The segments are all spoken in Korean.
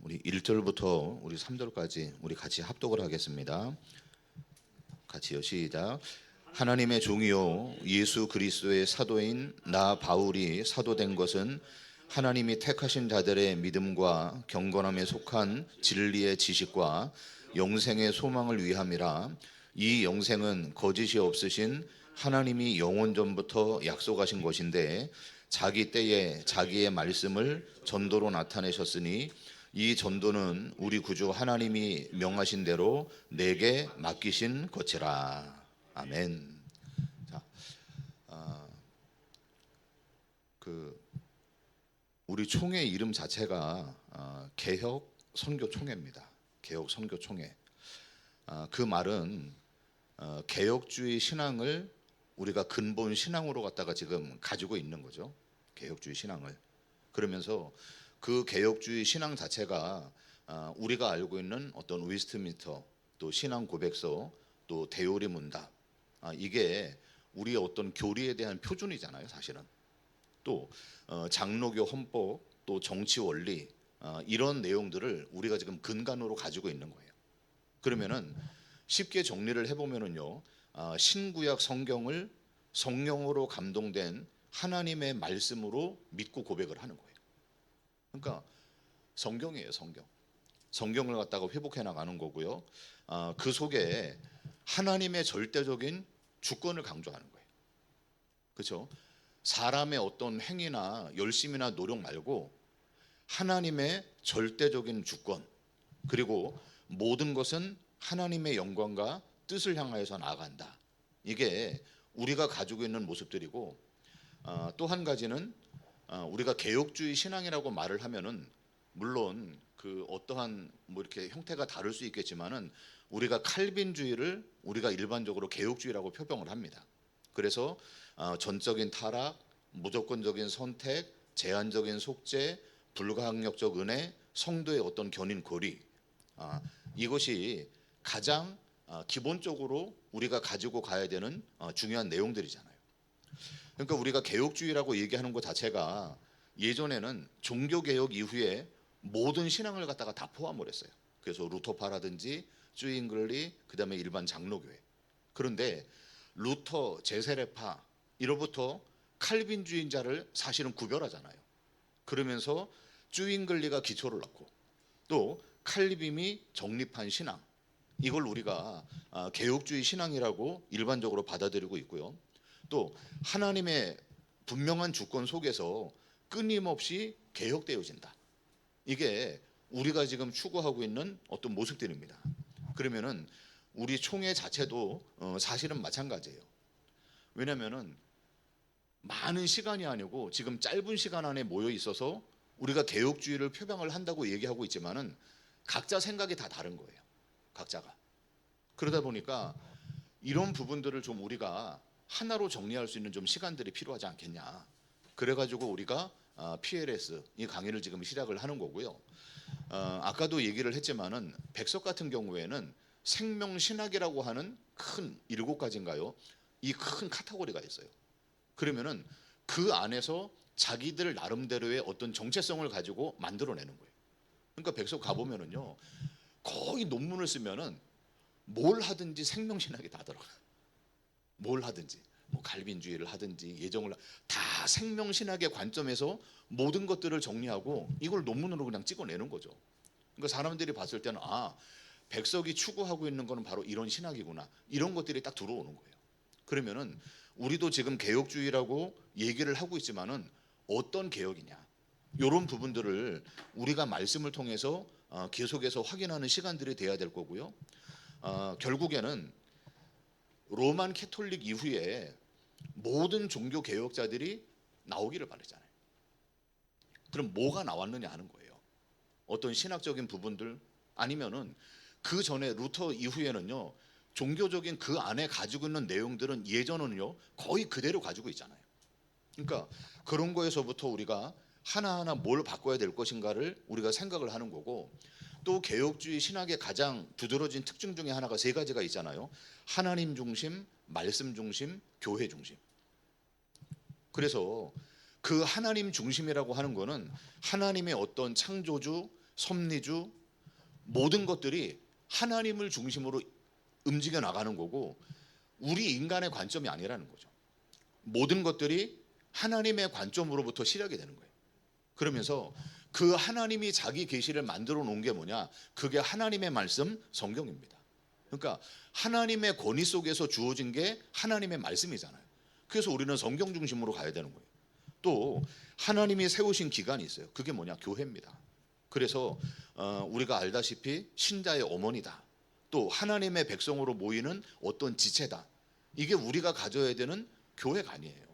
우리 1절부터 우리 3절까지 우리 같이 합독을 하겠습니다. 같이요. 시작. 하나님의 종이요 예수 그리스도의 사도인 나 바울이 사도된 것은 하나님이 택하신 자들의 믿음과 경건함에 속한 진리의 지식과 영생의 소망을 위함이라. 이 영생은 거짓이 없으신 하나님이 영원 전부터 약속하신 것인데 자기 때에 자기의 말씀을 전도로 나타내셨으니 이 전도는 우리 구주 하나님이 명하신 대로 내게 맡기신 것이라. 아멘. 자, 우리 총회 이름 자체가 개혁 선교 총회입니다. 개혁 선교 총회. 그 말은 개혁주의 신앙을 우리가 근본 신앙으로 갖다가 지금 가지고 있는 거죠. 개혁주의 신앙을. 그러면서 그 개혁주의 신앙 자체가 우리가 알고 있는 어떤 웨스트민스터, 또 신앙 고백서, 또 대요리 문답, 이게 우리의 어떤 교리에 대한 표준이잖아요, 사실은. 또 장로교 헌법, 또 정치 원리, 이런 내용들을 우리가 지금 근간으로 가지고 있는 거예요. 그러면은 쉽게 정리를 해보면은요, 신구약 성경을 성령으로 감동된 하나님의 말씀으로 믿고 고백을 하는 거예요. 그러니까 성경이에요, 성경. 성경을 갖다가 회복해 나가는 거고요. 그 속에 하나님의 절대적인 주권을 강조하는 거예요. 그렇죠? 사람의 어떤 행위나 열심이나 노력 말고 하나님의 절대적인 주권, 그리고 모든 것은 하나님의 영광과 뜻을 향하여서 나아간다. 이게 우리가 가지고 있는 모습들이고, 또 한 가지는 우리가 개혁주의 신앙이라고 말을 하면은 물론 그 어떠한 뭐 이렇게 형태가 다를 수 있겠지만은 우리가 칼빈주의를 우리가 일반적으로 개혁주의라고 표병을 합니다. 그래서 전적인 타락, 무조건적인 선택, 제한적인 속죄, 불가항력적 은혜, 성도의 어떤 견인 고리, 이것이 가장 기본적으로 우리가 가지고 가야 되는 중요한 내용들이잖아요. 그러니까 우리가 개혁주의라고 얘기하는 것 자체가 예전에는 종교개혁 이후에 모든 신앙을 갖다가 다 포함을 했어요. 그래서 루터파라든지 쭈잉글리, 그 다음에 일반 장로교회. 그런데 루터, 제세례파 이로부터 칼빈주의자를 사실은 구별하잖아요. 그러면서 쭈잉글리가 기초를 놓고 또 칼빈이 정립한 신앙, 이걸 우리가 개혁주의 신앙이라고 일반적으로 받아들이고 있고요. 또 하나님의 분명한 주권 속에서 끊임없이 개혁되어진다. 이게 우리가 지금 추구하고 있는 어떤 모습들입니다. 그러면은 우리 총회 자체도 사실은 마찬가지예요. 왜냐면은 많은 시간이 아니고 지금 짧은 시간 안에 모여 있어서 우리가 개혁주의를 표방을 한다고 얘기하고 있지만은 각자 생각이 다 다른 거예요. 각자가. 그러다 보니까 이런 부분들을 좀 우리가 하나로 정리할 수 있는 좀 시간들이 필요하지 않겠냐. 그래가지고 우리가 PLS 이 강의를 지금 시작을 하는 거고요. 아까도 얘기를 했지만은 백석 같은 경우에는 생명신학이라고 하는 큰 7가지인가요? 이 큰 카테고리가 있어요. 그러면은 그 안에서 자기들 나름대로의 어떤 정체성을 가지고 만들어내는 거예요. 그러니까 백석 가보면은요, 거의 논문을 쓰면은 뭘 하든지 생명신학이 다 들어가. 뭘 하든지, 뭐 갈빈주의를 하든지 예정을 다 생명신학의 관점에서 모든 것들을 정리하고 이걸 논문으로 그냥 찍어내는 거죠. 그러니까 사람들이 봤을 때는 백석이 추구하고 있는 거는 바로 이런 신학이구나, 이런 것들이 딱 들어오는 거예요. 그러면은 우리도 지금 개혁주의라고 얘기를 하고 있지만은 어떤 개혁이냐, 이런 부분들을 우리가 말씀을 통해서 계속해서 확인하는 시간들이 돼야 될 거고요. 결국에는 로만 캐톨릭 이후에 모든 종교 개혁자들이 나오기를 바랬잖아요. 그럼 뭐가 나왔느냐 하는 거예요. 어떤 신학적인 부분들, 아니면은 그 전에 루터 이후에는요, 종교적인 그 안에 가지고 있는 내용들은 예전은요 거의 그대로 가지고 있잖아요. 그러니까 그런 거에서부터 우리가 하나하나 뭘 바꿔야 될 것인가를 우리가 생각을 하는 거고, 또 개혁주의 신학의 가장 두드러진 특징 중에 하나가 3가지가 있잖아요. 하나님 중심, 말씀 중심, 교회 중심. 그래서 그 하나님 중심이라고 하는 거는 하나님의 어떤 창조주, 섭리주, 모든 것들이 하나님을 중심으로 움직여 나가는 거고 우리 인간의 관점이 아니라는 거죠. 모든 것들이 하나님의 관점으로부터 시작이 되는 거예요. 그러면서 그 하나님이 자기 계시를 만들어 놓은 게 뭐냐? 그게 하나님의 말씀, 성경입니다. 그러니까 하나님의 권위 속에서 주어진 게 하나님의 말씀이잖아요. 그래서 우리는 성경 중심으로 가야 되는 거예요. 또 하나님이 세우신 기관이 있어요. 그게 뭐냐? 교회입니다. 그래서 우리가 알다시피 신자의 어머니다. 또 하나님의 백성으로 모이는 어떤 지체다. 이게 우리가 가져야 되는 교회가 아니에요.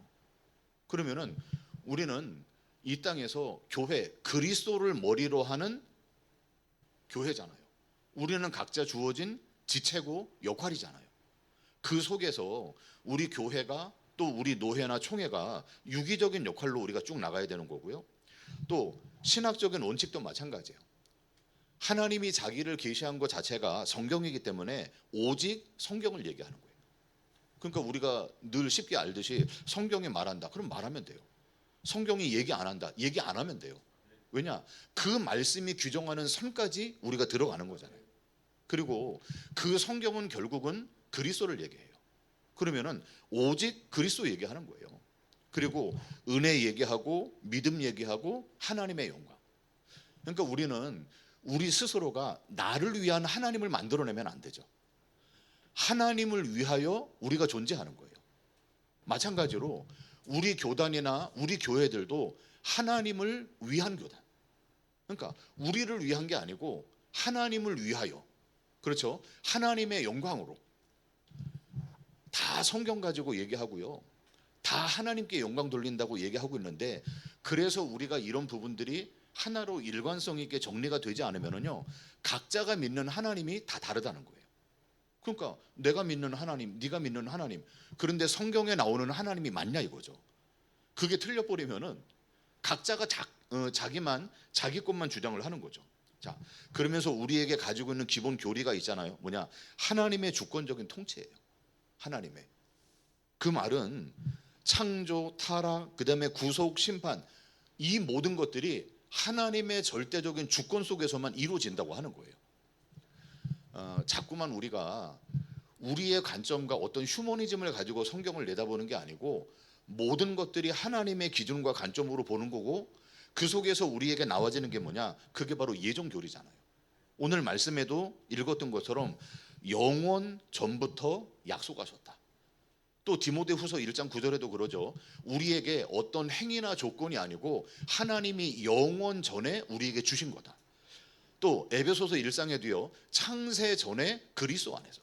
그러면은 우리는 이 땅에서 교회, 그리스도를 머리로 하는 교회잖아요. 우리는 각자 주어진 지체고 역할이잖아요. 그 속에서 우리 교회가 또 우리 노회나 총회가 유기적인 역할로 우리가 쭉 나가야 되는 거고요. 또 신학적인 원칙도 마찬가지예요. 하나님이 자기를 계시한 것 자체가 성경이기 때문에 오직 성경을 얘기하는 거예요. 그러니까 우리가 늘 쉽게 알듯이 성경이 말한다. 그럼 말하면 돼요. 성경이 얘기 안 한다. 얘기 안 하면 돼요. 왜냐? 그 말씀이 규정하는 선까지 우리가 들어가는 거잖아요. 그리고 그 성경은 결국은 그리스도를 얘기해요. 그러면은 오직 그리스도 얘기하는 거예요. 그리고 은혜 얘기하고 믿음 얘기하고 하나님의 영광. 그러니까 우리는 우리 스스로가 나를 위한 하나님을 만들어내면 안 되죠. 하나님을 위하여 우리가 존재하는 거예요. 마찬가지로 우리 교단이나 우리 교회들도 하나님을 위한 교단. 그러니까 우리를 위한 게 아니고 하나님을 위하여. 그렇죠? 하나님의 영광으로. 다 성경 가지고 얘기하고요. 다 하나님께 영광 돌린다고 얘기하고 있는데 그래서 우리가 이런 부분들이 하나로 일관성 있게 정리가 되지 않으면요. 각자가 믿는 하나님이 다 다르다는 거예요. 그러니까 내가 믿는 하나님, 네가 믿는 하나님. 그런데 성경에 나오는 하나님이 맞냐 이거죠. 그게 틀려버리면은 각자가 자기만 자기 것만 주장을 하는 거죠. 자, 그러면서 우리에게 가지고 있는 기본 교리가 있잖아요. 뭐냐? 하나님의 주권적인 통치예요. 하나님의. 그 말은 창조, 타락, 그다음에 구속, 심판 이 모든 것들이 하나님의 절대적인 주권 속에서만 이루어진다고 하는 거예요. 자꾸만 우리가 우리의 관점과 어떤 휴머니즘을 가지고 성경을 내다보는 게 아니고 모든 것들이 하나님의 기준과 관점으로 보는 거고 그 속에서 우리에게 나와지는 게 뭐냐? 그게 바로 예정 교리잖아요. 오늘 말씀에도 읽었던 것처럼 영원 전부터 약속하셨다. 또 디모데후서 1장 9절에도 그러죠. 우리에게 어떤 행위나 조건이 아니고 하나님이 영원 전에 우리에게 주신 거다. 또 에베소서 1장에도요. 창세 전에 그리스도 안에서.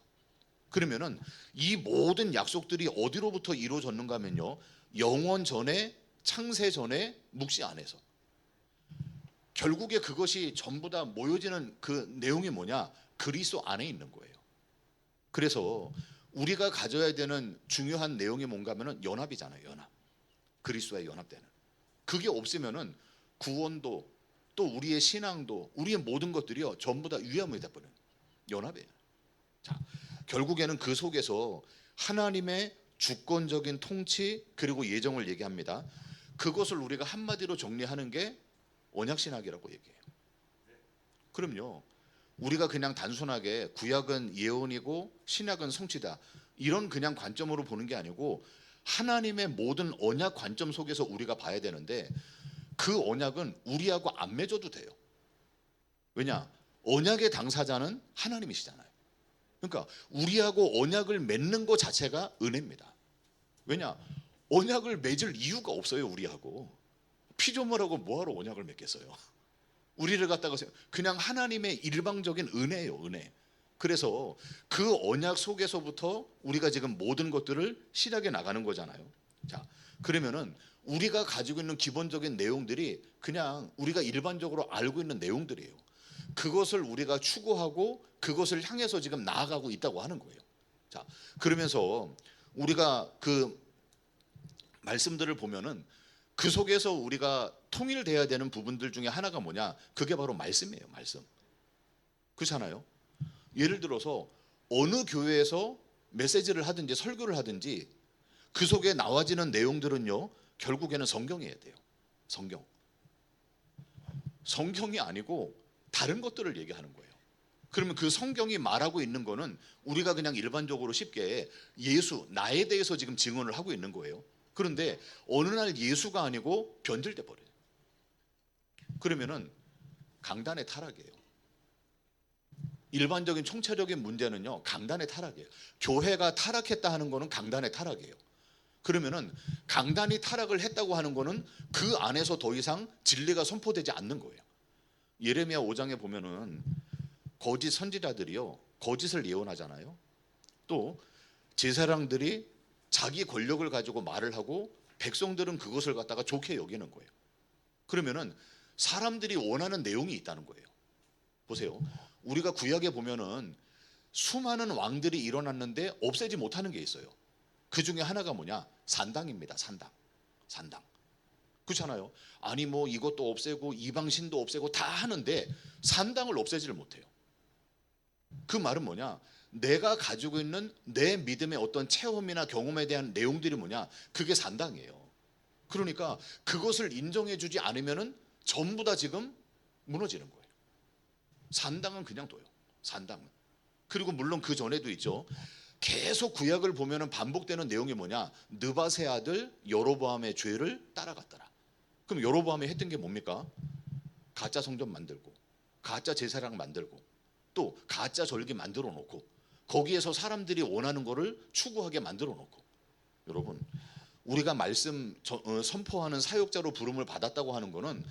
그러면은 이 모든 약속들이 어디로부터 이루어졌는가 하면요. 영원 전에 창세 전에 묵시 안에서. 결국에 그것이 전부 다 모여지는 그 내용이 뭐냐? 그리스도 안에 있는 거예요. 그래서 우리가 가져야 되는 중요한 내용이 뭔가 하면은 연합이잖아요. 연합. 그리스도와 연합되는. 그게 없으면은 구원도 또 우리의 신앙도 우리의 모든 것들이요. 전부 다 위험이 돼버려요. 연합이에요. 자, 결국에는 그 속에서 하나님의 주권적인 통치 그리고 예정을 얘기합니다. 그것을 우리가 한마디로 정리하는 게 언약신학이라고 얘기해요. 그럼요. 우리가 그냥 단순하게 구약은 예언이고 신약은 성취다 이런 그냥 관점으로 보는 게 아니고 하나님의 모든 언약 관점 속에서 우리가 봐야 되는데 그 언약은 우리하고 안 맺어도 돼요. 왜냐? 언약의 당사자는 하나님이시잖아요. 그러니까 우리하고 언약을 맺는 것 자체가 은혜입니다. 왜냐? 언약을 맺을 이유가 없어요. 우리하고 피조물하고 뭐하러 언약을 맺겠어요? 우리를 갖다가 그냥 하나님의 일방적인 은혜예요. 은혜. 그래서 그 언약 속에서부터 우리가 지금 모든 것들을 실하게 나가는 거잖아요. 자, 그러면은 우리가 가지고 있는 기본적인 내용들이 그냥 우리가 일반적으로 알고 있는 내용들이에요. 그것을 우리가 추구하고 그것을 향해서 지금 나아가고 있다고 하는 거예요. 자, 그러면서 우리가 그 말씀들을 보면은 그 속에서 우리가 통일돼야 되는 부분들 중에 하나가 뭐냐? 그게 바로 말씀이에요. 말씀. 그렇잖아요. 예를 들어서 어느 교회에서 메시지를 하든지 설교를 하든지 그 속에 나와지는 내용들은요. 결국에는 성경이어야 돼요. 성경. 성경이 아니고 다른 것들을 얘기하는 거예요. 그러면 그 성경이 말하고 있는 거는 우리가 그냥 일반적으로 쉽게 예수, 나에 대해서 지금 증언을 하고 있는 거예요. 그런데 어느 날 예수가 아니고 변질돼 버려요. 그러면은 강단의 타락이에요. 일반적인 총체적인 문제는요, 강단의 타락이에요. 교회가 타락했다 하는 거는 강단의 타락이에요. 그러면은 강단이 타락을 했다고 하는 거는 그 안에서 더 이상 진리가 선포되지 않는 거예요. 예레미야 5장에 보면은 거짓 선지자들이요, 거짓을 예언하잖아요. 또 제사장들이 자기 권력을 가지고 말을 하고 백성들은 그것을 갖다가 좋게 여기는 거예요. 그러면은 사람들이 원하는 내용이 있다는 거예요. 보세요. 우리가 구약에 보면은 수많은 왕들이 일어났는데 없애지 못하는 게 있어요. 그 중에 하나가 뭐냐? 산당입니다. 산당. 그렇잖아요. 아니 뭐 이것도 없애고 이방신도 없애고 다 하는데 산당을 없애지를 못해요. 그 말은 뭐냐? 내가 가지고 있는 내 믿음의 어떤 체험이나 경험에 대한 내용들이 뭐냐? 그게 산당이에요. 그러니까 그것을 인정해 주지 않으면은 전부 다 지금 무너지는 거예요. 산당은 그냥 둬요. 산당은. 그리고 물론 그 전에도 있죠. 계속 구약을 보면은 반복되는 내용이 뭐냐? 느밧의 아들 여로보암의 죄를 따라갔더라. 그럼 여로보암이 했던 게 뭡니까? 가짜 성전 만들고, 가짜 제사장 만들고, 또 가짜 절기 만들어 놓고, 거기에서 사람들이 원하는 거를 추구하게 만들어 놓고. 여러분, 우리가 말씀 선포하는 사역자로 부름을 받았다고 하는 거는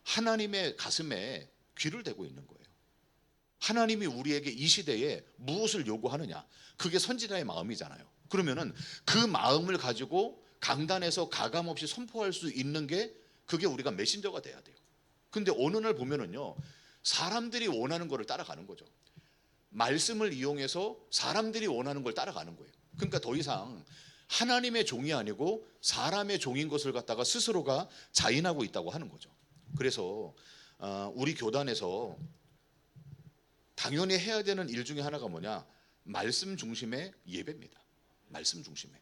하나님의 가슴에 귀를 대고 있는 거예요. 하나님이 우리에게 이 시대에 무엇을 요구하느냐? 그게 선지자의 마음이잖아요. 그러면은 그 마음을 가지고 강단에서 가감없이 선포할 수 있는 게 그게 우리가 메신저가 돼야 돼요. 근데 어느 날 보면은요, 사람들이 원하는 거를 따라가는 거죠. 말씀을 이용해서 사람들이 원하는 걸 따라가는 거예요. 그러니까 더 이상 하나님의 종이 아니고 사람의 종인 것을 갖다가 스스로가 자인하고 있다고 하는 거죠. 그래서 우리 교단에서 당연히 해야 되는 일 중에 하나가 뭐냐? 말씀 중심의 예배입니다. 말씀 중심의.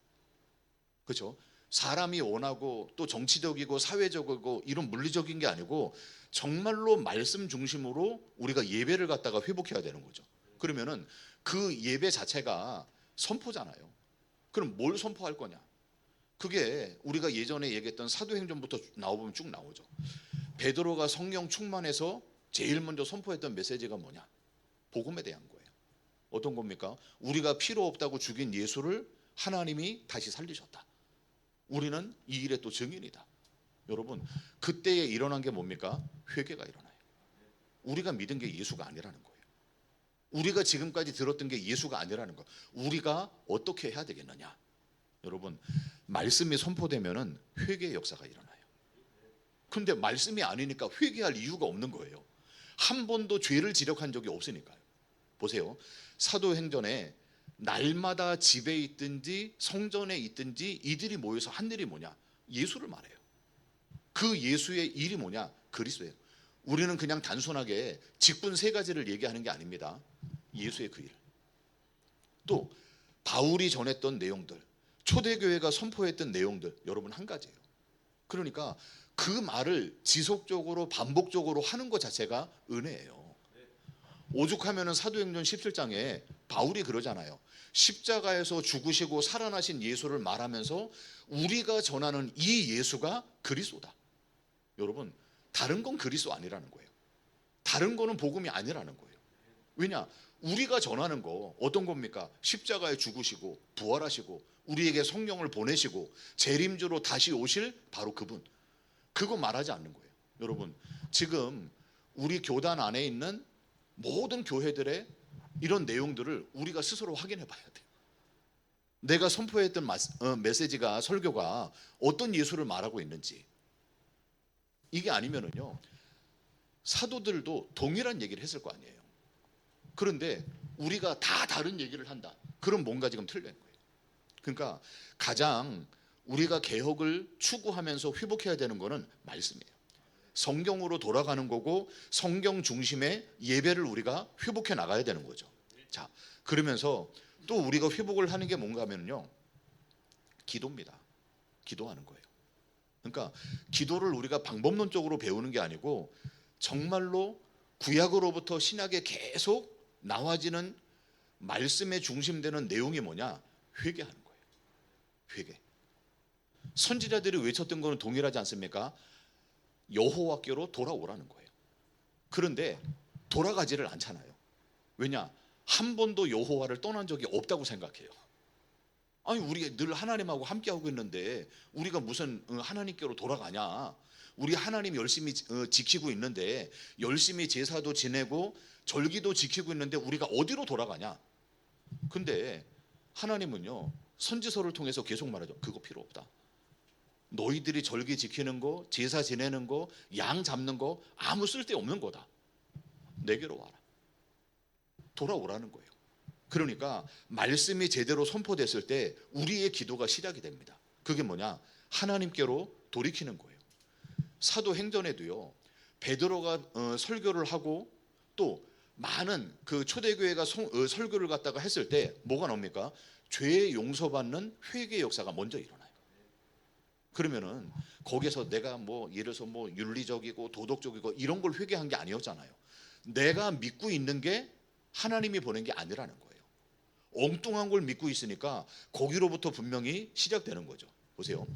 그렇죠? 사람이 원하고 또 정치적이고 사회적이고 이런 물리적인 게 아니고 정말로 말씀 중심으로 우리가 예배를 갖다가 회복해야 되는 거죠. 그러면은 그 예배 자체가 선포잖아요. 그럼 뭘 선포할 거냐? 그게 우리가 예전에 얘기했던 사도행전부터 나오면 쭉 나오죠. 베드로가 성령 충만해서 제일 먼저 선포했던 메시지가 뭐냐? 복음에 대한 거예요. 어떤 겁니까? 우리가 필요 없다고 죽인 예수를 하나님이 다시 살리셨다. 우리는 이 일의 또 증인이다. 여러분, 그때에 일어난 게 뭡니까? 회개가 일어나요. 우리가 믿은 게 예수가 아니라는 거예요. 우리가 지금까지 들었던 게 예수가 아니라는 거. 우리가 어떻게 해야 되겠느냐? 여러분, 말씀이 선포되면은 회개의 역사가 일어나요. 근데 말씀이 아니니까 회개할 이유가 없는 거예요. 한 번도 죄를 지력한 적이 없으니까요. 보세요. 사도행전에 날마다 집에 있든지 성전에 있든지 이들이 모여서 한 일이 뭐냐? 예수를 말해요. 그 예수의 일이 뭐냐? 그리스도예요. 우리는 그냥 단순하게 직분 세 가지를 얘기하는 게 아닙니다. 예수의 그 일. 또 바울이 전했던 내용들, 초대교회가 선포했던 내용들, 여러분 한 가지예요. 그러니까 그 말을 지속적으로 반복적으로 하는 것 자체가 은혜예요. 오죽하면은 사도행전 17장에 바울이 그러잖아요. 십자가에서 죽으시고 살아나신 예수를 말하면서 우리가 전하는 이 예수가 그리스도다. 여러분, 다른 건 그리스도 아니라는 거예요. 다른 거는 복음이 아니라는 거예요. 왜냐? 우리가 전하는 거 어떤 겁니까? 십자가에 죽으시고 부활하시고 우리에게 성령을 보내시고 재림주로 다시 오실 바로 그분. 그거 말하지 않는 거예요. 여러분, 지금 우리 교단 안에 있는 모든 교회들의 이런 내용들을 우리가 스스로 확인해 봐야 돼요. 내가 선포했던 메시지가, 설교가 어떤 예수를 말하고 있는지. 이게 아니면은요, 사도들도 동일한 얘기를 했을 거 아니에요. 그런데 우리가 다 다른 얘기를 한다. 그럼 뭔가 지금 틀린 거예요. 그러니까 가장 우리가 개혁을 추구하면서 회복해야 되는 거는 말씀이에요. 성경으로 돌아가는 거고 성경 중심의 예배를 우리가 회복해 나가야 되는 거죠. 자, 그러면서 또 우리가 회복을 하는 게 뭔가 하면요, 기도입니다. 기도하는 거예요. 그러니까 기도를 우리가 방법론적으로 배우는 게 아니고 정말로 구약으로부터 신약에 계속 나와지는 말씀에 중심되는 내용이 뭐냐? 회개하는 거예요. 회개. 선지자들이 외쳤던 거는 동일하지 않습니까? 여호와께로 돌아오라는 거예요. 그런데 돌아가지를 않잖아요. 왜냐? 한 번도 여호와를 떠난 적이 없다고 생각해요. 아니, 우리 늘 하나님하고 함께하고 있는데 우리가 무슨 하나님께로 돌아가냐? 우리 하나님 열심히 지키고 있는데, 열심히 제사도 지내고 절기도 지키고 있는데 우리가 어디로 돌아가냐? 근데 하나님은요, 선지서를 통해서 계속 말하죠. 그거 필요 없다. 너희들이 절기 지키는 거, 제사 지내는 거, 양 잡는 거 아무 쓸데없는 거다. 내게로 와라. 돌아오라는 거예요. 그러니까 말씀이 제대로 선포됐을 때 우리의 기도가 시작이 됩니다. 그게 뭐냐? 하나님께로 돌이키는 거예요. 사도행전에도요, 베드로가 설교를 하고 또 많은 그 초대교회가 설교를 갖다가 했을 때 뭐가 나옵니까? 죄 용서받는 회개 역사가 먼저 일어나요. 그러면은 거기서 내가 뭐 예를 들어서 뭐 윤리적이고 도덕적이고 이런 걸 회개한 게 아니었잖아요. 내가 믿고 있는 게 하나님이 보낸 게 아니라는 거예요. 엉뚱한 걸 믿고 있으니까 거기로부터 분명히 시작되는 거죠. 보세요.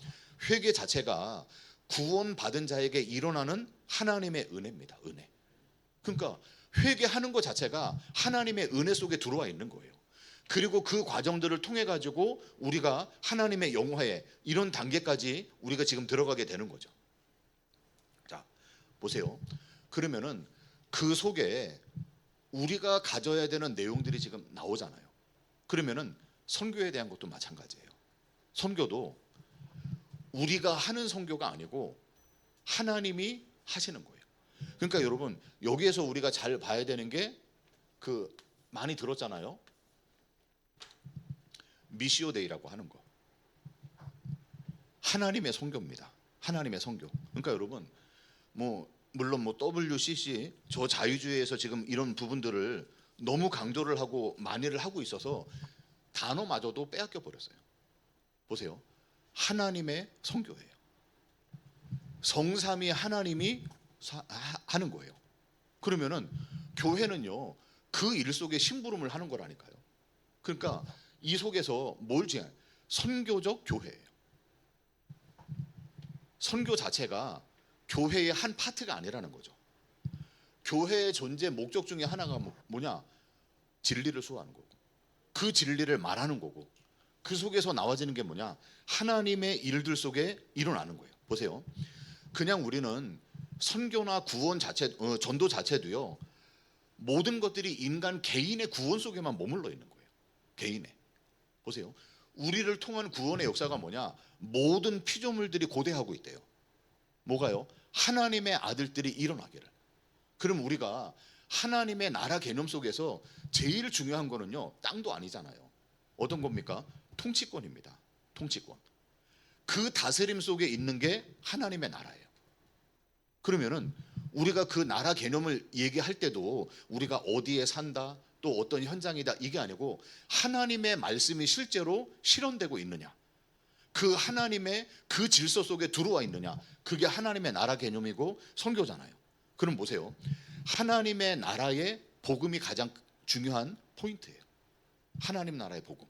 회개 자체가 구원받은 자에게 일어나는 하나님의 은혜입니다. 은혜. 그러니까 회개하는 것 자체가 하나님의 은혜 속에 들어와 있는 거예요. 그리고 그 과정들을 통해 가지고 우리가 하나님의 영화에 이런 단계까지 우리가 지금 들어가게 되는 거죠. 자, 보세요. 그러면은 그 속에 우리가 가져야 되는 내용들이 지금 나오잖아요. 그러면은 선교에 대한 것도 마찬가지예요. 선교도 우리가 하는 선교가 아니고 하나님이 하시는 거예요. 그러니까 여러분, 여기에서 우리가 잘 봐야 되는 게 많이 들었잖아요. 미시오 데이라고 하는 거. 하나님의 선교입니다. 하나님의 선교. 그러니까 여러분, 물론 WCC 저 자유주의에서 지금 이런 부분들을 너무 강조를 하고 많이를 하고 있어서 단어마저도 빼앗겨 버렸어요. 보세요. 하나님의 선교예요. 성삼위 하나님이 하는 거예요. 그러면은 교회는요, 그 일 속에 심부름을 하는 거라니까요. 그러니까 이 속에서 뭘 지향? 선교적 교회예요. 선교 자체가 교회의 한 파트가 아니라는 거죠. 교회의 존재 목적 중에 하나가 뭐냐? 진리를 수호하는 거고, 그 진리를 말하는 거고, 그 속에서 나와지는 게 뭐냐? 하나님의 일들 속에 일어나는 거예요. 보세요. 그냥 우리는 선교나 구원 자체, 전도 자체도요, 모든 것들이 인간 개인의 구원 속에만 머물러 있는 거예요. 개인의. 보세요. 우리를 통한 구원의 역사가 뭐냐? 모든 피조물들이 고대하고 있대요. 뭐가요? 하나님의 아들들이 일어나기를. 그럼 우리가 하나님의 나라 개념 속에서 제일 중요한 거는요, 땅도 아니잖아요. 어떤 겁니까? 통치권입니다. 통치권. 그 다스림 속에 있는 게 하나님의 나라예요. 그러면은 우리가 그 나라 개념을 얘기할 때도 우리가 어디에 산다, 또 어떤 현장이다, 이게 아니고 하나님의 말씀이 실제로 실현되고 있느냐, 그 하나님의 그 질서 속에 들어와 있느냐, 그게 하나님의 나라 개념이고 선교잖아요. 그럼 보세요. 하나님의 나라의 복음이 가장 중요한 포인트예요. 하나님 나라의 복음.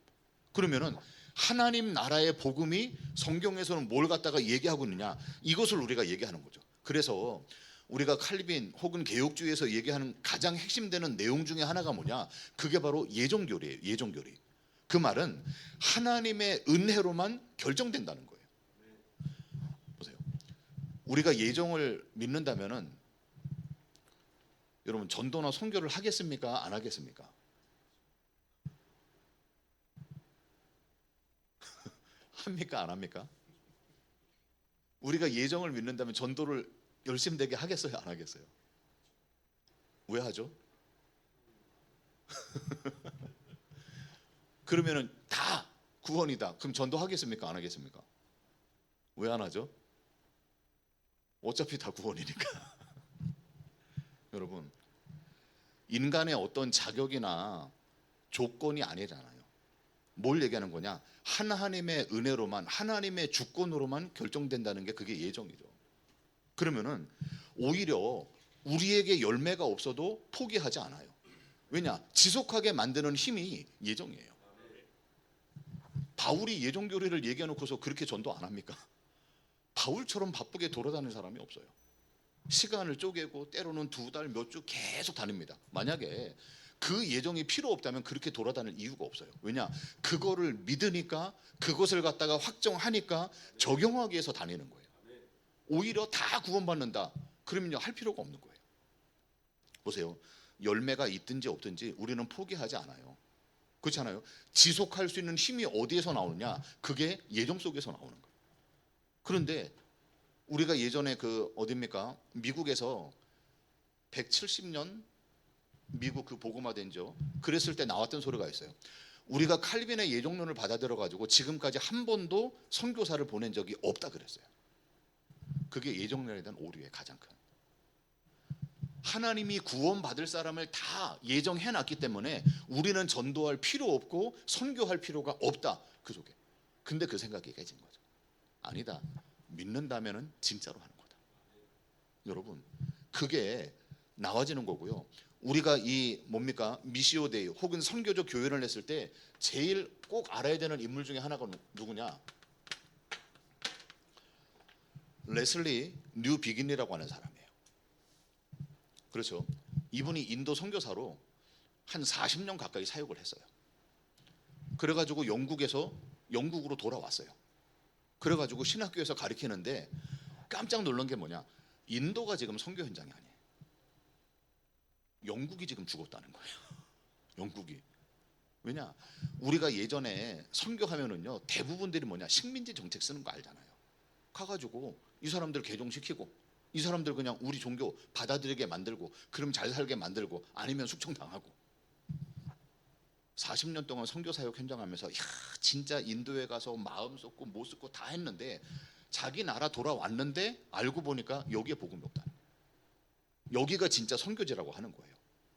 그러면은 하나님 나라의 복음이 성경에서는 뭘 갖다가 얘기하고 있느냐, 이것을 우리가 얘기하는 거죠. 그래서 우리가 칼빈 혹은 개혁주의에서 얘기하는 가장 핵심되는 내용 중에 하나가 뭐냐, 그게 바로 예정교리예요. 예정교리. 그 말은 하나님의 은혜로만 결정된다는 거예요. 보세요. 우리가 예정을 믿는다면은 여러분, 전도나 선교를 하겠습니까? 안 하겠습니까? 합니까? 안 합니까? 우리가 예정을 믿는다면 전도를 열심되게 하겠어요? 안 하겠어요? 왜 하죠? 그러면은 다 구원이다. 그럼 전도하겠습니까? 안 하겠습니까? 왜 안 하죠? 어차피 다 구원이니까. 여러분, 인간의 어떤 자격이나 조건이 아니잖아요. 뭘 얘기하는 거냐? 하나님의 은혜로만, 하나님의 주권으로만 결정된다는 게 그게 예정이죠. 그러면은 오히려 우리에게 열매가 없어도 포기하지 않아요. 왜냐? 지속하게 만드는 힘이 예정이에요. 바울이 예정 교리를 얘기해놓고서 그렇게 전도 안 합니까? 바울처럼 바쁘게 돌아다니는 사람이 없어요. 시간을 쪼개고 때로는 2달, 몇 주 계속 다닙니다. 만약에 그 예정이 필요 없다면 그렇게 돌아다닐 이유가 없어요. 왜냐? 그거를 믿으니까, 그것을 갖다가 확정하니까 적용하기 위해서 다니는 거예요. 오히려 다 구원받는다 그러면요, 할 필요가 없는 거예요. 보세요. 열매가 있든지 없든지 우리는 포기하지 않아요. 그렇지 않아요? 지속할 수 있는 힘이 어디에서 나오느냐? 그게 예정 속에서 나오는 거예요. 그런데 우리가 예전에 그 어딥니까? 미국에서 170년 미국 그 복음화된죠. 그랬을 때 나왔던 소리가 있어요. 우리가 칼빈의 예정론을 받아들여 가지고 지금까지 한 번도 선교사를 보낸 적이 없다 그랬어요. 그게 예정론에 대한 오류의 가장 큰. 하나님이 구원받을 사람을 다 예정해 놨기 때문에 우리는 전도할 필요 없고 선교할 필요가 없다 그 속에. 근데 그 생각이 깨진 거죠. 아니다. 믿는다면은 진짜로 하는 거다. 여러분, 그게 나와지는 거고요. 우리가 이 뭡니까? 미시오데이 혹은 선교적 교회를 했을 때 제일 꼭 알아야 되는 인물 중에 하나가 누구냐? 레슬리 뉴 비긴이라고 하는 사람이에요. 그렇죠. 이분이 인도 선교사로 한 40년 가까이 사역을 했어요. 그래가지고 영국으로 돌아왔어요. 그래가지고 신학교에서 가르치는데 깜짝 놀란 게 뭐냐? 인도가 지금 선교 현장이 아니에요. 영국이 지금 죽었다는 거예요. 영국이. 왜냐? 우리가 예전에 선교하면은요, 대부분들이 뭐냐? 식민지 정책 쓰는 거 알잖아요. 가가지고 이 사람들 개종시키고 이 사람들 그냥 우리 종교 받아들이게 만들고 그럼 잘 살게 만들고 아니면 숙청당하고. 40년 동안 선교 사역 현장하면서 야, 진짜 인도에 가서 마음 쏟고 못 쏟고 다 했는데 자기 나라 돌아왔는데 알고 보니까 여기에 복음이 없다. 여기가 진짜 선교지라고 하는 거예요.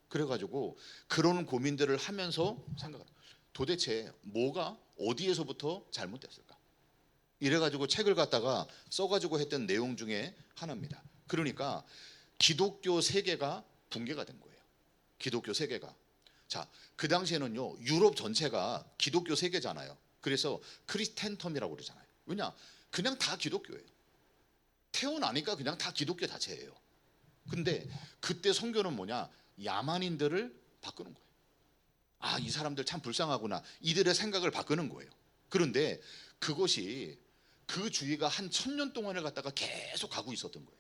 그래가지고 그런 고민들을 하면서 생각을, 도대체 뭐가 어디에서부터 잘못됐을까? 이래가지고 책을 갖다가 써가지고 했던 내용 중에 하나입니다. 그러니까 기독교 세계가 붕괴가 된 거예요. 기독교 세계가. 자, 그 당시에는요, 유럽 전체가 기독교 세계잖아요. 그래서 크리스텐텀이라고 그러잖아요. 왜냐? 그냥 다 기독교예요. 태어나니까 그냥 다 기독교 자체예요. 근데 그때 선교는 뭐냐? 야만인들을 바꾸는 거예요. 아, 이 사람들 참 불쌍하구나. 이들의 생각을 바꾸는 거예요. 그런데 그것이 그 주의가 한 1000년 동안을 갖다가 계속 가고 있었던 거예요.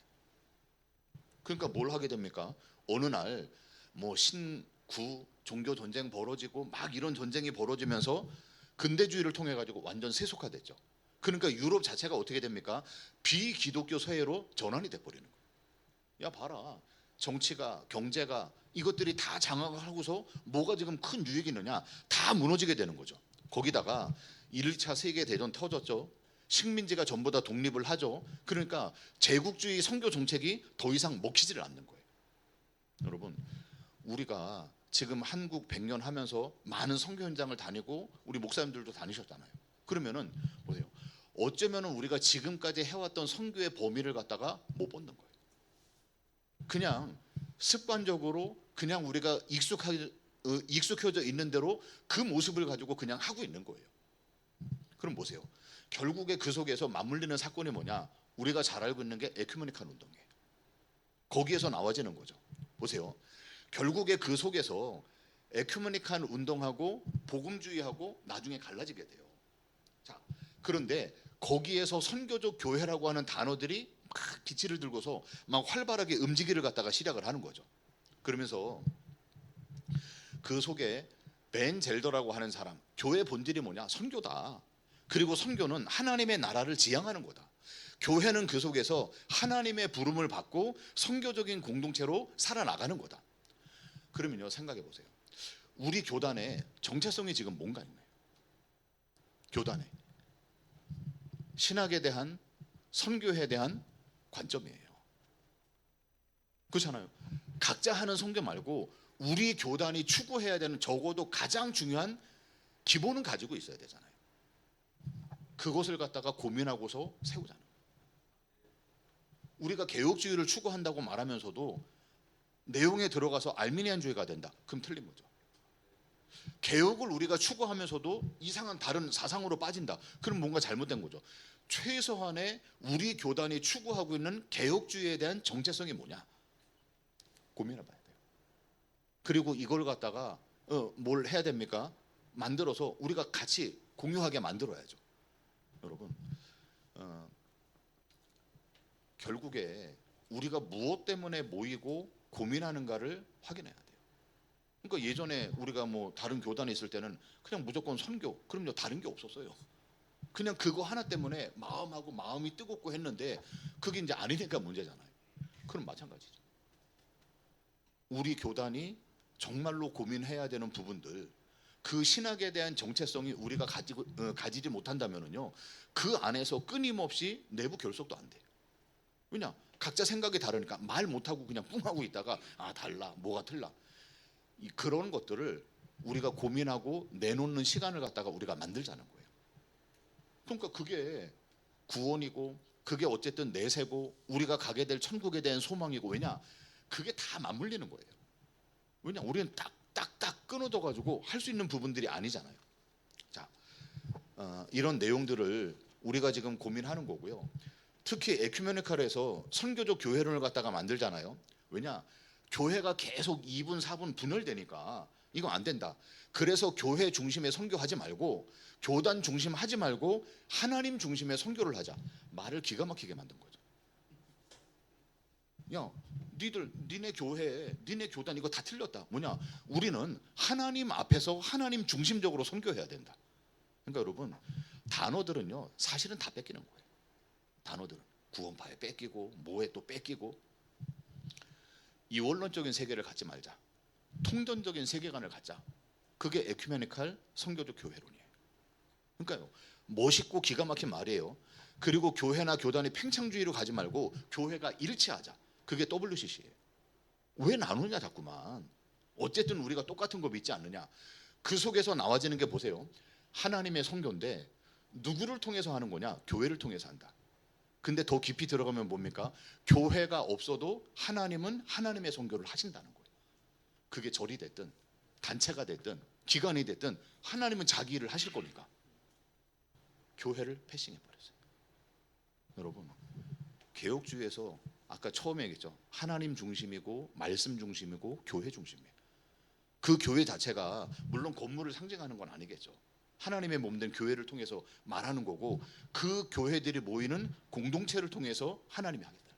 그러니까 뭘 하게 됩니까? 어느 날 뭐 신구 종교 전쟁 벌어지고 막 이런 전쟁이 벌어지면서 근대주의를 통해 가지고 완전 세속화됐죠. 그러니까 유럽 자체가 어떻게 됩니까? 비기독교 사회로 전환이 돼 버리는 거예요. 야, 봐라. 정치가, 경제가 이것들이 다 장악을 하고서 뭐가 지금 큰 유익이 있느냐? 다 무너지게 되는 거죠. 거기다가 1차 세계대전 터졌죠. 식민지가 전부 다 독립을 하죠. 그러니까 제국주의 선교 정책이 더 이상 먹히지를 않는 거예요. 여러분, 우리가 지금 한국 100년 하면서 많은 선교 현장을 다니고 우리 목사님들도 다니셨잖아요. 그러면은 보세요. 어쩌면은 우리가 지금까지 해왔던 선교의 범위를 갖다가 못 벗는 거예요. 그냥 습관적으로 그냥 우리가 익숙해져 있는 대로 그 모습을 가지고 그냥 하고 있는 거예요. 그럼 보세요. 결국에 그 속에서 맞물리는 사건이 뭐냐? 우리가 잘 알고 있는 게 에큐메니칼 운동이에요. 거기에서 나와지는 거죠. 보세요. 결국에 그 속에서 에큐메니칼 운동하고 복음주의하고 나중에 갈라지게 돼요. 자, 그런데 거기에서 선교적 교회라고 하는 단어들이 막 기치를 들고서 막 활발하게 움직이를 갖다가 시작을 하는 거죠. 그러면서 그 속에 벤 젤더라고 하는 사람, 교회 본질이 뭐냐? 선교다. 그리고 선교는 하나님의 나라를 지향하는 거다. 교회는 그 속에서 하나님의 부름을 받고 선교적인 공동체로 살아나가는 거다. 그러면요, 생각해 보세요. 우리 교단의 정체성이 지금 뭔가 있나요? 교단에 신학에 대한, 선교에 대한 관점이에요. 그렇잖아요. 각자 하는 선교 말고 우리 교단이 추구해야 되는 적어도 가장 중요한 기본은 가지고 있어야 되잖아요. 그것을 갖다가 고민하고서 세우잖아요. 우리가 개혁주의를 추구한다고 말하면서도 내용에 들어가서 알미니안주의가 된다. 그럼 틀린 거죠. 개혁을 우리가 추구하면서도 이상한 다른 사상으로 빠진다. 그럼 뭔가 잘못된 거죠. 최소한의 우리 교단이 추구하고 있는 개혁주의에 대한 정체성이 뭐냐? 고민해 봐야 돼요. 그리고 이걸 갖다가 뭘 해야 됩니까? 만들어서 우리가 같이 공유하게 만들어야죠. 여러분, 결국에 우리가 무엇 때문에 모이고 고민하는가를 확인해야 돼요. 그러니까 예전에 우리가 뭐 다른 교단에 있을 때는 그냥 무조건 선교, 그럼요, 다른 게 없었어요. 그냥 그거 하나 때문에 마음하고 마음이 뜨겁고 했는데 그게 이제 아니니까 문제잖아요. 그럼 마찬가지죠. 우리 교단이 정말로 고민해야 되는 부분들, 그 신학에 대한 정체성이 우리가 가지지 못한다면은요, 그 안에서 끊임없이 내부 결속도 안 돼요. 왜냐? 각자 생각이 다르니까 말 못하고 그냥 뿡하고 있다가 달라, 뭐가 틀라. 그런 것들을 우리가 고민하고 내놓는 시간을 갖다가 우리가 만들자는 거예요. 그러니까 그게 구원이고 그게 어쨌든 내세고 우리가 가게 될 천국에 대한 소망이고, 왜냐? 그게 다 맞물리는 거예요. 왜냐? 우리는 딱딱딱 끊어져 가지고 할 수 있는 부분들이 아니잖아요. 자, 이런 내용들을 우리가 지금 고민하는 거고요. 특히 에큐메니칼에서 선교적 교회론을 갖다가 만들잖아요. 왜냐? 교회가 계속 2분 4분 분열되니까 이거 안 된다. 그래서 교회 중심의 선교하지 말고 교단 중심 하지 말고 하나님 중심의 선교를 하자. 말을 기가 막히게 만든 거죠. 야, 니네 교회, 니네 교단 이거 다 틀렸다. 뭐냐? 우리는 하나님 앞에서 하나님 중심적으로 선교해야 된다. 그러니까 여러분, 단어들은요 사실은 다 뺏기는 거예요. 단어들은 구원파에 뺏기고 뭐에 또 뺏기고. 이원론적인 세계를 갖지 말자. 통전적인 세계관을 갖자. 그게 에큐메니칼 선교적 교회론이에요. 그러니까요, 멋있고 기가 막힌 말이에요. 그리고 교회나 교단이 팽창주의로 가지 말고 교회가 일치하자. 그게 WCC예요. 왜 나누냐 자꾸만. 어쨌든 우리가 똑같은 거 믿지 않느냐. 그 속에서 나와지는 게 보세요. 하나님의 선교인데 누구를 통해서 하는 거냐? 교회를 통해서 한다. 근데 더 깊이 들어가면 뭡니까? 교회가 없어도 하나님은 하나님의 선교를 하신다는 거예요. 그게 절이 됐든 단체가 됐든 기관이 됐든 하나님은 자기 일을 하실 거니까. 교회를 패싱해 버렸어요. 여러분, 개혁주의에서 아까 처음에 얘기했죠. 하나님 중심이고 말씀 중심이고 교회 중심이에요. 그 교회 자체가 물론 건물을 상징하는 건 아니겠죠. 하나님의 몸된 교회를 통해서 말하는 거고, 그 교회들이 모이는 공동체를 통해서 하나님이 하겠다.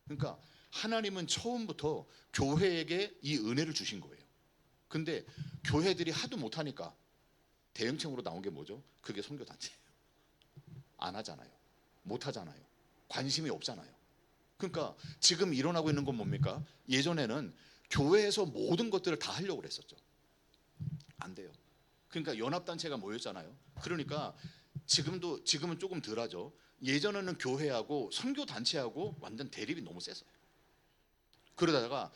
그러니까 하나님은 처음부터 교회에게 이 은혜를 주신 거예요. 근데 교회들이 하도 못하니까 대응책으로 나온 게 뭐죠? 그게 선교단체예요. 안 하잖아요. 못하잖아요. 관심이 없잖아요. 그러니까 지금 일어나고 있는 건 뭡니까? 예전에는 교회에서 모든 것들을 다 하려고 그랬었죠. 안 돼요. 그러니까 연합단체가 모였잖아요. 그러니까 지금은 조금 덜하죠. 예전에는 교회하고 선교단체하고 완전 대립이 너무 셌어요. 그러다가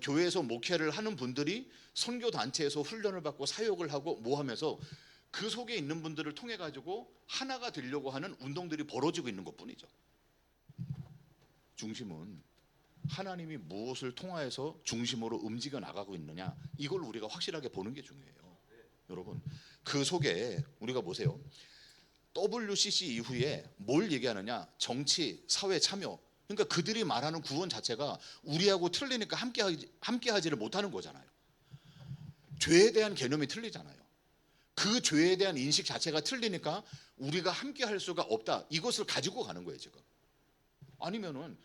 교회에서 목회를 하는 분들이 선교단체에서 훈련을 받고 사역을 하고 뭐 하면서 그 속에 있는 분들을 통해 가지고 하나가 되려고 하는 운동들이 벌어지고 있는 것뿐이죠. 중심은 하나님이 무엇을 통하여서 중심으로 움직여 나가고 있느냐, 이걸 우리가 확실하게 보는 게 중요해요. 여러분, 그 속에 우리가 보세요. WCC 이후에 뭘 얘기하느냐? 정치, 사회 참여. 그러니까 그들이 말하는 구원 자체가 우리하고 틀리니까 함께 하지를 못하는 거잖아요. 죄에 대한 개념이 틀리잖아요. 그 죄에 대한 인식 자체가 틀리니까 우리가 함께 할 수가 없다. 이것을 가지고 가는 거예요, 지금. 아니면은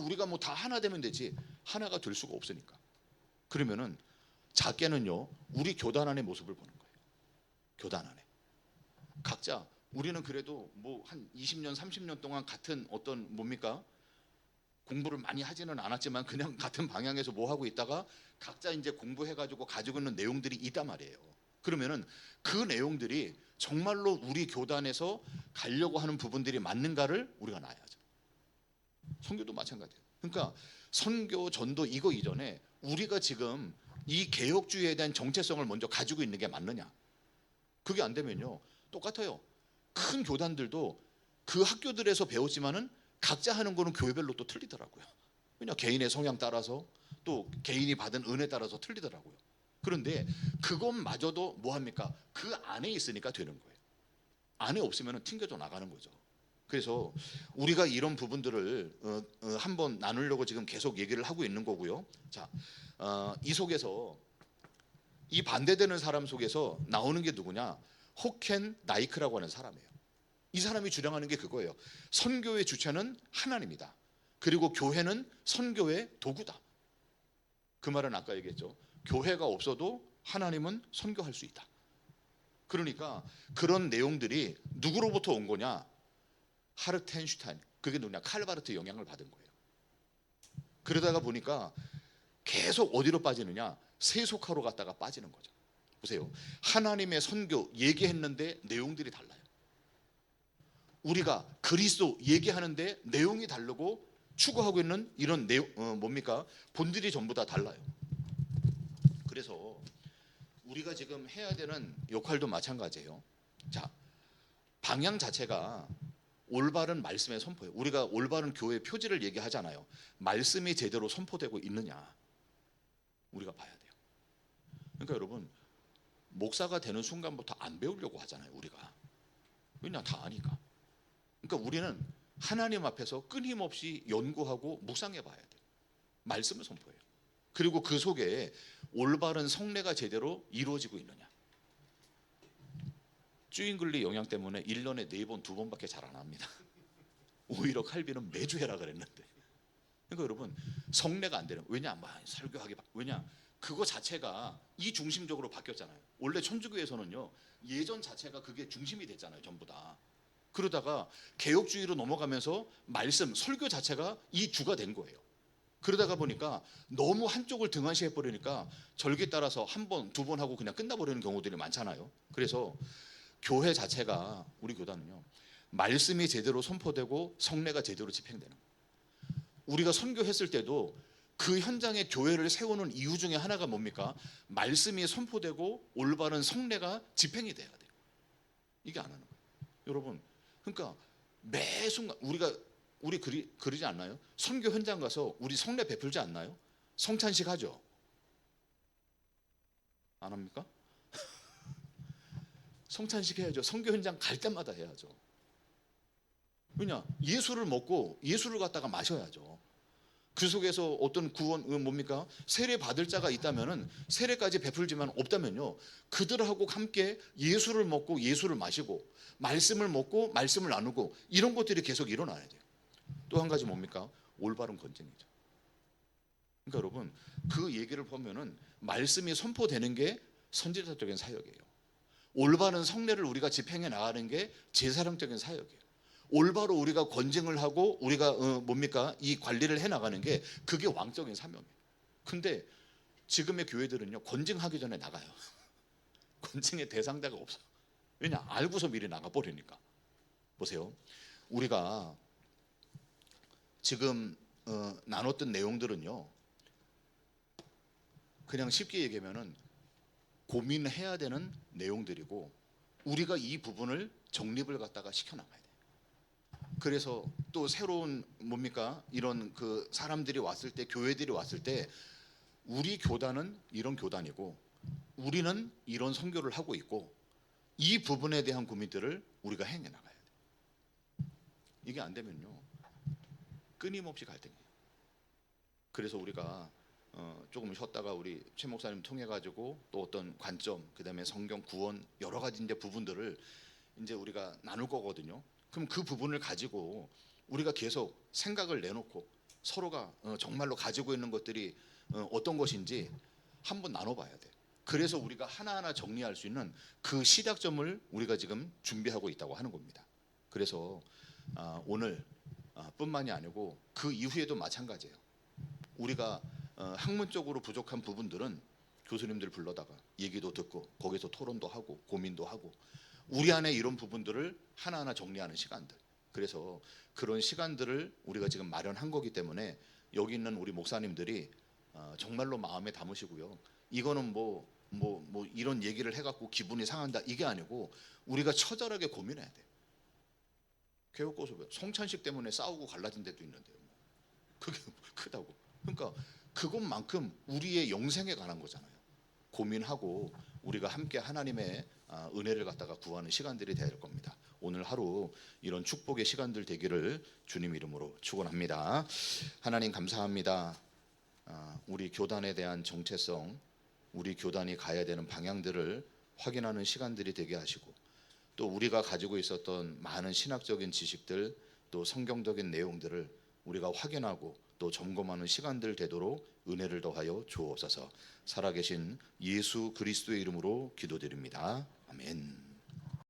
우리가 뭐 다 하나 되면 되지. 하나가 될 수가 없으니까. 그러면은 작게는요, 우리 교단 안의 모습을 보는 거예요. 교단 안에 각자, 우리는 그래도 뭐 한 20년 30년 동안 같은 어떤 뭡니까? 공부를 많이 하지는 않았지만 그냥 같은 방향에서 뭐 하고 있다가 각자 이제 공부해가지고 가지고 있는 내용들이 있단 말이에요. 그러면은 그 내용들이 정말로 우리 교단에서 가려고 하는 부분들이 맞는가를 우리가 나야죠. 선교도 마찬가지예요. 그러니까 선교, 전도 이거 이전에 우리가 지금 이 개혁주의에 대한 정체성을 먼저 가지고 있는 게 맞느냐? 그게 안 되면요, 똑같아요. 큰 교단들도 그 학교들에서 배웠지만은 각자 하는 거는 교회별로 또 틀리더라고요. 왜냐? 개인의 성향 따라서 또 개인이 받은 은혜에 따라서 틀리더라고요. 그런데 그것마저도 뭐합니까? 그 안에 있으니까 되는 거예요. 안에 없으면 튕겨져 나가는 거죠. 그래서 우리가 이런 부분들을 한번 나누려고 지금 계속 얘기를 하고 있는 거고요. 자, 이 속에서 이 반대되는 사람 속에서 나오는 게 누구냐? 호켄 나이크라고 하는 사람이에요. 이 사람이 주장하는 게 그거예요. 선교의 주체는 하나님이다. 그리고 교회는 선교의 도구다. 그 말은 아까 얘기했죠. 교회가 없어도 하나님은 선교할 수 있다. 그러니까 그런 내용들이 누구로부터 온 거냐? 하르텐슈타인, 그게 누구냐? 칼바르트 영향을 받은 거예요. 그러다가 보니까 계속 어디로 빠지느냐? 세속화로 갔다가 빠지는 거죠. 보세요. 하나님의 선교 얘기했는데 내용들이 달라요. 우리가 그리스도 얘기하는데 내용이 다르고 추구하고 있는 이런 내용 뭡니까? 본질이 전부 다 달라요. 그래서 우리가 지금 해야 되는 역할도 마찬가지예요. 자, 방향 자체가 올바른 말씀의 선포예요. 우리가 올바른 교회 표지를 얘기하잖아요. 말씀이 제대로 선포되고 있느냐 우리가 봐야 돼요. 그러니까 여러분, 목사가 되는 순간부터 안 배우려고 하잖아요. 우리가. 왜냐? 다 아니까. 그러니까 우리는 하나님 앞에서 끊임없이 연구하고 묵상해 봐야 돼요. 말씀을 선포해요. 그리고 그 속에 올바른 성례가 제대로 이루어지고 있느냐. 쭈잉글리 영향 때문에 1년에 4번, 2번밖에 잘 안 합니다. 오히려 칼빈은 매주 해라 그랬는데. 그러니까 여러분, 성례가 안 되는. 왜냐? 설교하기. 왜냐? 그거 자체가 이 중심적으로 바뀌었잖아요. 원래 천주교에서는요, 예전 자체가 그게 중심이 됐잖아요. 전부 다. 그러다가 개혁주의로 넘어가면서 말씀, 설교 자체가 이 주가 된 거예요. 그러다가 보니까 너무 한쪽을 등한시해 버리니까 절기 따라서 1번, 2번 하고 그냥 끝나버리는 경우들이 많잖아요. 그래서 교회 자체가, 우리 교단은요, 말씀이 제대로 선포되고 성례가 제대로 집행되는 거예요. 우리가 선교했을 때도 그 현장에 교회를 세우는 이유 중에 하나가 뭡니까? 말씀이 선포되고 올바른 성례가 집행이 돼야 돼요. 이게 안 하는 거예요. 여러분, 그러니까 매 순간 우리 그러지 않나요? 선교 현장 가서 우리 성례 베풀지 않나요? 성찬식 하죠? 안 합니까? 성찬식 해야죠. 선교 현장 갈 때마다 해야죠. 왜냐? 예수를 먹고 예수를 갖다가 마셔야죠. 그 속에서 어떤 구원 뭡니까? 세례 받을 자가 있다면은 세례까지 베풀지만 없다면요, 그들하고 함께 예수를 먹고 예수를 마시고 말씀을 먹고 말씀을 나누고 이런 것들이 계속 일어나야 돼요. 또 한 가지 뭡니까? 올바른 건진이죠. 그러니까 여러분, 그 얘기를 보면은 말씀이 선포되는 게 선지자적인 사역이에요. 올바른 성례를 우리가 집행해 나가는 게 제사령적인 사역이에요. 올바로 우리가 권징을 하고 우리가 뭡니까? 이 관리를 해 나가는 게 그게 왕적인 사명이에요. 근데 지금의 교회들은요, 권징하기 전에 나가요. 권징의 대상자가 없어요. 왜냐? 알고서 미리 나가 버리니까. 보세요. 우리가 지금 나눴던 내용들은요, 그냥 쉽게 얘기하면은 고민해야 되는 내용들이고 우리가 이 부분을 정립을 갖다가 시켜나가야 돼요. 그래서 또 새로운 뭡니까? 이런 그 사람들이 왔을 때, 교회들이 왔을 때 우리 교단은 이런 교단이고 우리는 이런 선교를 하고 있고 이 부분에 대한 고민들을 우리가 행해 나가야 돼요. 이게 안 되면요, 끊임없이 갈등이에요. 그래서 우리가 조금 쉬었다가 우리 최 목사님 통해 가지고 또 어떤 관점, 그다음에 성경 구원 여러 가지 이제 부분들을 이제 우리가 나눌 거거든요. 그럼 그 부분을 가지고 우리가 계속 생각을 내놓고 서로가 정말로 가지고 있는 것들이 어떤 것인지 한번 나눠봐야 돼. 그래서 우리가 하나하나 정리할 수 있는 그 시작점을 우리가 지금 준비하고 있다고 하는 겁니다. 그래서 오늘 뿐만이 아니고 그 이후에도 마찬가지예요. 우리가 학문적으로 부족한 부분들은 교수님들 불러다가 얘기도 듣고 거기서 토론도 하고 고민도 하고 우리 안에 이런 부분들을 하나하나 정리하는 시간들. 그래서 그런 시간들을 우리가 지금 마련한 거기 때문에 여기 있는 우리 목사님들이 정말로 마음에 담으시고요. 이거는 뭐 이런 얘기를 해갖고 기분이 상한다 이게 아니고 우리가 처절하게 고민해야 돼요. 교육고소 성찬식 때문에 싸우고 갈라진 데도 있는데요. 그게 크다고. 그러니까 그것만큼 우리의 영생에 관한 거잖아요. 고민하고 우리가 함께 하나님의 은혜를 갖다가 구하는 시간들이 될 겁니다. 오늘 하루 이런 축복의 시간들 되기를 주님 이름으로 축원합니다. 하나님 감사합니다. 우리 교단에 대한 정체성, 우리 교단이 가야 되는 방향들을 확인하는 시간들이 되게 하시고, 또 우리가 가지고 있었던 많은 신학적인 지식들, 또 성경적인 내용들을 우리가 확인하고 또 점검하는 시간들 되도록 은혜를 더하여 주옵소서. 살아계신 예수 그리스도의 이름으로 기도드립니다. 아멘.